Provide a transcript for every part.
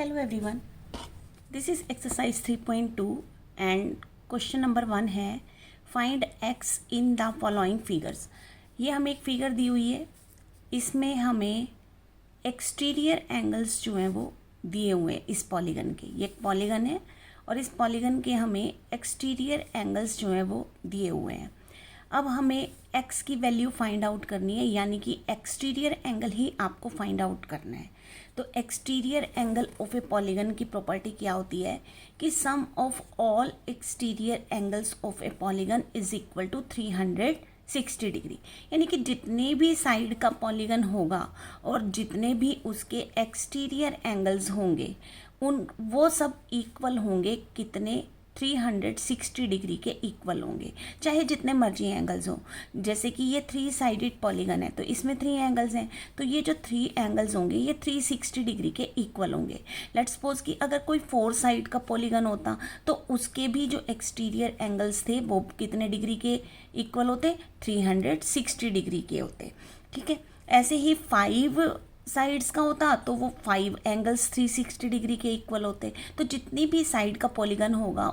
Hello everyone, this is exercise 3.2 and question number 1 है find x in the following figures. ये हमें एक figure दी हुई है, इसमें हमें एक्सटीरियर एंगल्स जो हैं वो दिए हुए हैं इस पॉलीगन के। ये एक पॉलीगन है और इस पॉलीगन के हमें एक्सटीरियर एंगल्स जो हैं वो दिए हुए हैं। अब हमें x की वैल्यू फाइंड आउट करनी है, यानी कि एक्सटीरियर एंगल ही आपको फाइंड आउट करना है। तो exterior angle of A polygon की प्रॉपर्टी क्या होती है कि सम of all exterior angles of A polygon is equal to 360 degree. यानी कि जितने भी साइड का पॉलीगन होगा और जितने भी उसके एक्सटीरियर एंगल्स होंगे वो सब इक्वल होंगे, कितने 360 डिग्री के इक्वल होंगे, चाहे जितने मर्जी एंगल्स हो। जैसे कि ये 3 साइडेड पॉलीगन है तो इसमें 3 एंगल्स हैं, तो ये जो 3 एंगल्स होंगे ये 360 डिग्री के इक्वल होंगे। लेट्स सपोज कि अगर कोई 4 साइड का पॉलीगन होता तो उसके भी जो एक्सटीरियर एंगल्स थे वो कितने डिग्री के इक्वल होते, 360 डिग्री के होते। ठीक है, ऐसे ही 5 साइड्स का होता तो वो 5 एंगल्स 360 डिग्री के इक्वल होते। तो जितनी भी साइड का पॉलीगन होगा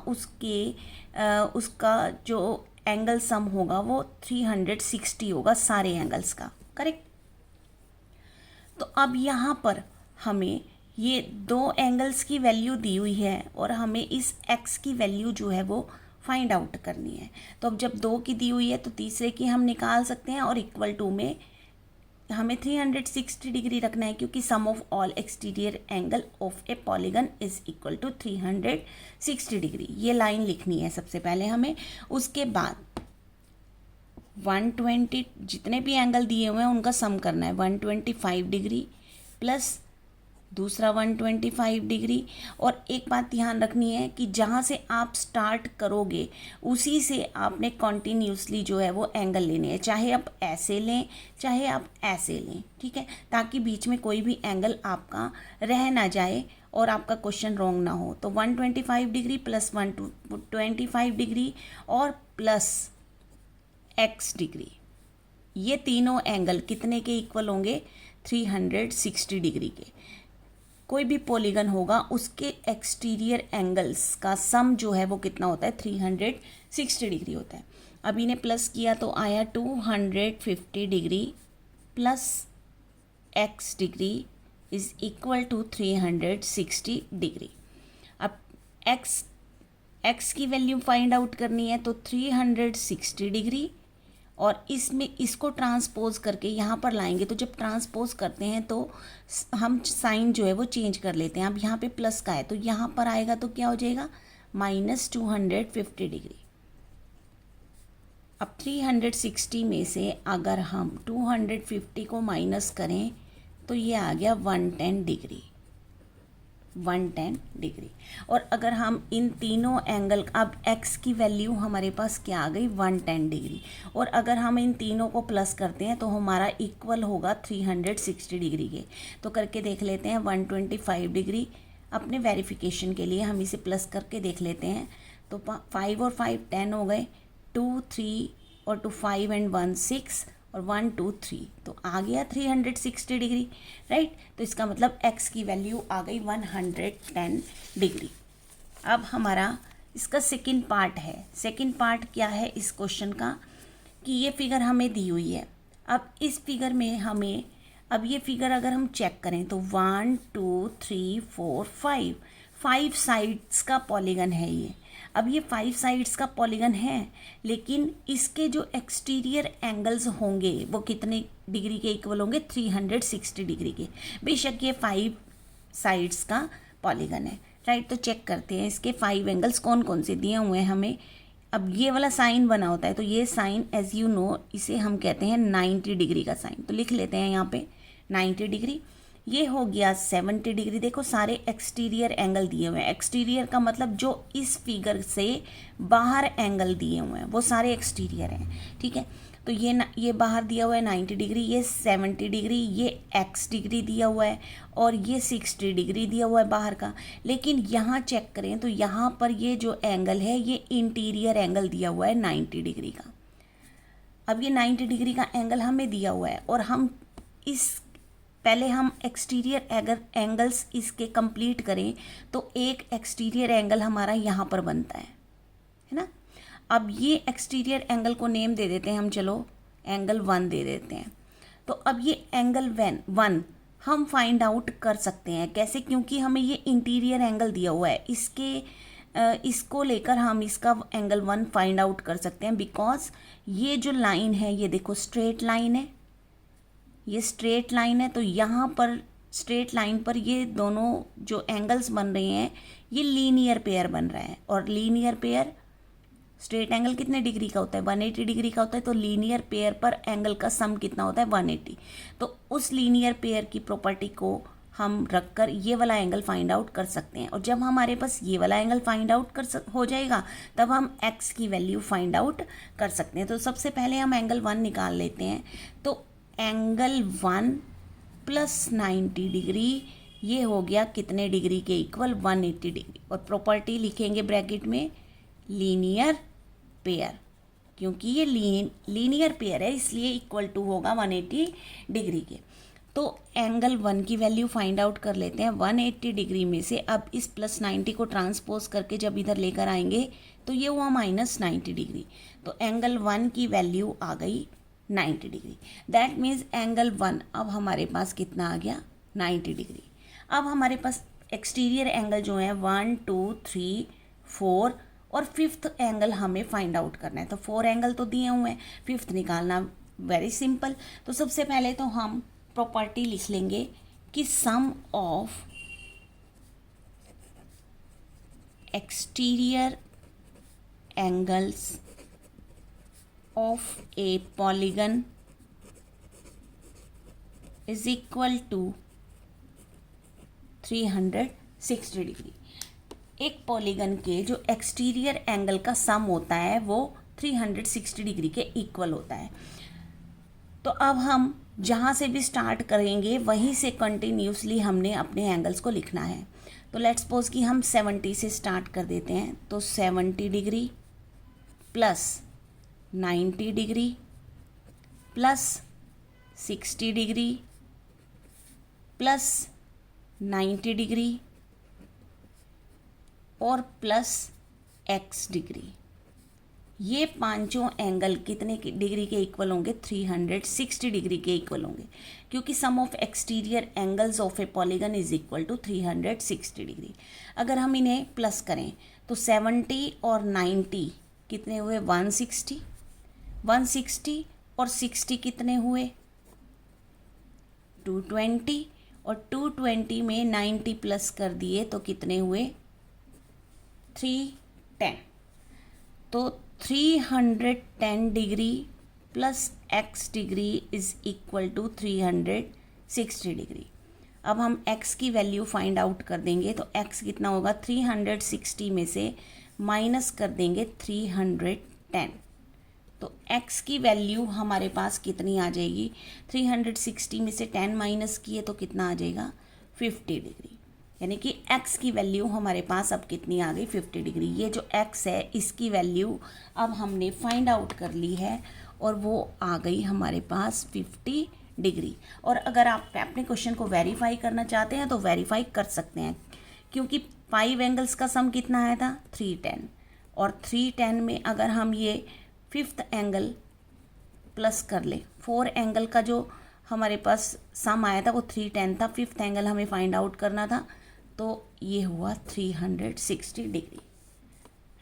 उसका जो एंगल सम होगा वो 360 होगा सारे एंगल्स का, करेक्ट। तो अब यहाँ पर हमें ये 2 एंगल्स की वैल्यू दी हुई है और हमें इस x की वैल्यू जो है वो फाइंड आउट करनी है। तो अब जब 2 की दी हुई है तो तीसरे की हम निकाल सकते हैं और इक्वल टू में हमें 360 डिग्री रखना है, क्योंकि सम of all exterior angle of A polygon is equal to 360 degree. ये लाइन लिखनी है सबसे पहले हमें। उसके बाद 120 जितने भी एंगल दिए हुए हैं उनका सम करना है। 125 डिग्री प्लस दूसरा 125 डिग्री। और एक बात ध्यान रखनी है कि जहाँ से आप स्टार्ट करोगे उसी से आपने कॉन्टीन्यूसली जो है वो एंगल लेने हैं, चाहे आप ऐसे लें चाहे आप ऐसे लें, ठीक है, ताकि बीच में कोई भी एंगल आपका रह ना जाए और आपका क्वेश्चन रॉन्ग ना हो। तो 125 डिग्री प्लस 125 डिग्री और प्लस x डिग्री, ये तीनों एंगल कितने के इक्वल होंगे, 360 डिग्री के। कोई भी पॉलीगन होगा उसके एक्सटीरियर एंगल्स का सम जो है वो कितना होता है, 360 डिग्री होता है। अभी ने प्लस किया तो आया 250 degree plus x degree is equal to 360 degree. अब x की वैल्यू फाइंड आउट करनी है तो 360 डिग्री और इसमें इसको ट्रांसपोज करके यहाँ पर लाएंगे। तो जब ट्रांसपोज करते हैं तो हम साइन जो है वो चेंज कर लेते हैं। अब यहाँ पे प्लस का है तो यहाँ पर आएगा तो क्या हो जाएगा, -250 डिग्री। अब 360 में से अगर हम 250 को माइनस करें तो ये आ गया 110 डिग्री, 110 डिग्री। और अगर हम इन तीनों एंगल, अब x की वैल्यू हमारे पास क्या आ गई, 110 डिग्री, और अगर हम इन तीनों को प्लस करते हैं तो हमारा इक्वल होगा 360 डिग्री के। तो करके देख लेते हैं 125 डिग्री। अपने वेरिफिकेशन के लिए हम इसे प्लस करके देख लेते हैं। तो 5 और 5 10 हो गए, 2 3 और 2 5 एंड 1 6 और 1 2 3, तो आ गया 360 डिग्री, राइट। तो इसका मतलब x की वैल्यू आ गई 110 डिग्री। अब हमारा इसका सेकंड पार्ट है। सेकंड पार्ट क्या है इस क्वेश्चन का कि ये फिगर हमें दी हुई है। अब इस फिगर में हमें, अब ये फिगर अगर हम चेक करें तो 1 2 3 4 5 साइड्स का पॉलीगन है ये। अब ये 5 साइड्स का पॉलीगन है, लेकिन इसके जो एक्सटीरियर एंगल्स होंगे वो कितने डिग्री के इक्वल होंगे, 360 डिग्री के। बेशक ये 5 साइड्स का पॉलीगन है, राइट। तो चेक करते हैं इसके 5 एंगल्स कौन कौन से दिए हुए हैं हमें। अब ये वाला साइन बना होता है तो ये साइन एज यू नो इसे हम कहते हैं 90 डिग्री का साइन। तो लिख लेते हैं यहाँ पे 90 डिग्री। ये हो गया 70 डिग्री। देखो सारे एक्सटीरियर एंगल दिए हुए हैं। एक्सटीरियर का मतलब जो इस फिगर से बाहर एंगल दिए हुए हैं वो सारे एक्सटीरियर हैं, ठीक है। तो ये बाहर दिया हुआ है 90 डिग्री, ये 70 डिग्री, ये x डिग्री दिया हुआ है और ये 60 डिग्री दिया हुआ है बाहर का। लेकिन यहाँ चेक करें तो यहाँ पर ये जो एंगल है ये इंटीरियर एंगल दिया हुआ है 90 डिग्री का। अब ये 90 डिग्री का एंगल हमें दिया हुआ है और हम इस पहले हम एक्सटीरियर एंगल्स इसके कंप्लीट करें तो एक एक्सटीरियर एंगल हमारा यहाँ पर बनता है ना। अब ये एक्सटीरियर एंगल को नेम दे देते हैं हम, चलो एंगल 1 दे देते हैं। तो अब ये एंगल 1 हम फाइंड आउट कर सकते हैं कैसे, क्योंकि हमें ये इंटीरियर एंगल दिया हुआ है, इसको लेकर हम इसका एंगल 1 फाइंड आउट कर सकते हैं। बिकॉज ये जो लाइन है ये देखो स्ट्रेट लाइन है, ये स्ट्रेट लाइन है, तो यहाँ पर स्ट्रेट लाइन पर ये दोनों जो एंगल्स बन रहे हैं ये लीनियर पेयर बन रहा है। और लीनियर पेयर, स्ट्रेट एंगल कितने डिग्री का होता है, 180 डिग्री का होता है। तो लीनियर पेयर पर एंगल का सम कितना होता है, 180। तो उस लीनियर पेयर की प्रॉपर्टी को हम रखकर ये वाला एंगल फाइंड आउट कर सकते हैं। और जब हमारे पास ये वाला एंगल फाइंड आउट हो जाएगा तब हम x की वैल्यू फाइंड आउट कर सकते हैं। तो सबसे पहले हम एंगल 1 निकाल लेते हैं। तो एंगल 1 प्लस 90 डिग्री ये हो गया कितने डिग्री के इक्वल, 180 डिग्री। और प्रॉपर्टी लिखेंगे ब्रैकेट में लीनियर पेयर, क्योंकि ये लीनियर पेयर है इसलिए इक्वल टू होगा 180 डिग्री के। तो एंगल 1 की वैल्यू फाइंड आउट कर लेते हैं। 180 डिग्री में से अब इस प्लस 90 को ट्रांसपोज करके जब इधर लेकर आएंगे तो ये हुआ माइनस 90 डिग्री। तो एंगल 1 की वैल्यू आ गई 90 डिग्री। दैट मीन्स एंगल 1 अब हमारे पास कितना आ गया, 90 डिग्री। अब हमारे पास एक्सटीरियर एंगल जो है 1 2 3 4 और 5th एंगल हमें फाइंड आउट करना है। तो 4 एंगल तो दिए हुए हैं, 5th निकालना वेरी सिंपल। तो सबसे पहले तो हम प्रॉपर्टी लिख लेंगे कि सम of exterior angles of A polygon is equal to 360 degree. एक पॉलीगन के जो एक्सटीरियर एंगल का सम होता है वो 360 डिग्री के इक्वल होता है। तो अब हम जहाँ से भी स्टार्ट करेंगे वहीं से कंटिन्यूसली हमने अपने एंगल्स को लिखना है। तो लेट्स सपोज कि हम 70 से स्टार्ट कर देते हैं। तो 70 degree plus 90 degree plus 60 degree plus 90 degree और प्लस x डिग्री। ये पांचों एंगल कितने डिग्री के इक्वल होंगे, 360 डिग्री के इक्वल होंगे, क्योंकि सम of exterior angles of A polygon is equal to 360 degree. अगर हम इन्हें प्लस करें तो 70 और 90 कितने हुए, 160 और 60 कितने हुए, 220 और 220 में 90 प्लस कर दिए तो कितने हुए, 310। तो 310 degree plus x degree is equal to 360 degree. अब हम x की वैल्यू फाइंड आउट कर देंगे। तो x कितना होगा, 360 में से माइनस कर देंगे 310। तो x की वैल्यू हमारे पास कितनी आ जाएगी, 360 में से 10 माइनस किए तो कितना आ जाएगा, 50 डिग्री। यानी कि x की वैल्यू हमारे पास अब कितनी आ गई, 50 डिग्री। ये जो x है इसकी वैल्यू अब हमने फाइंड आउट कर ली है और वो आ गई हमारे पास 50 डिग्री। और अगर आप अपने क्वेश्चन को वेरीफाई करना चाहते हैं तो वेरीफाई कर सकते हैं, क्योंकि 5 एंगल्स का सम कितना आया था, 310। और 310 में अगर हम ये 5th एंगल प्लस कर ले, 4 एंगल का जो हमारे पास सम आया था वो 310 था, 5th एंगल हमें फाइंड आउट करना था, तो ये हुआ 360 डिग्री,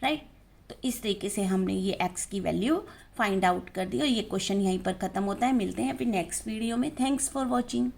राइट। तो इस तरीके से हमने ये x की वैल्यू फाइंड आउट कर दी और ये क्वेश्चन यहीं पर ख़त्म होता है। मिलते हैं फिर नेक्स्ट वीडियो में। Thanks for watching.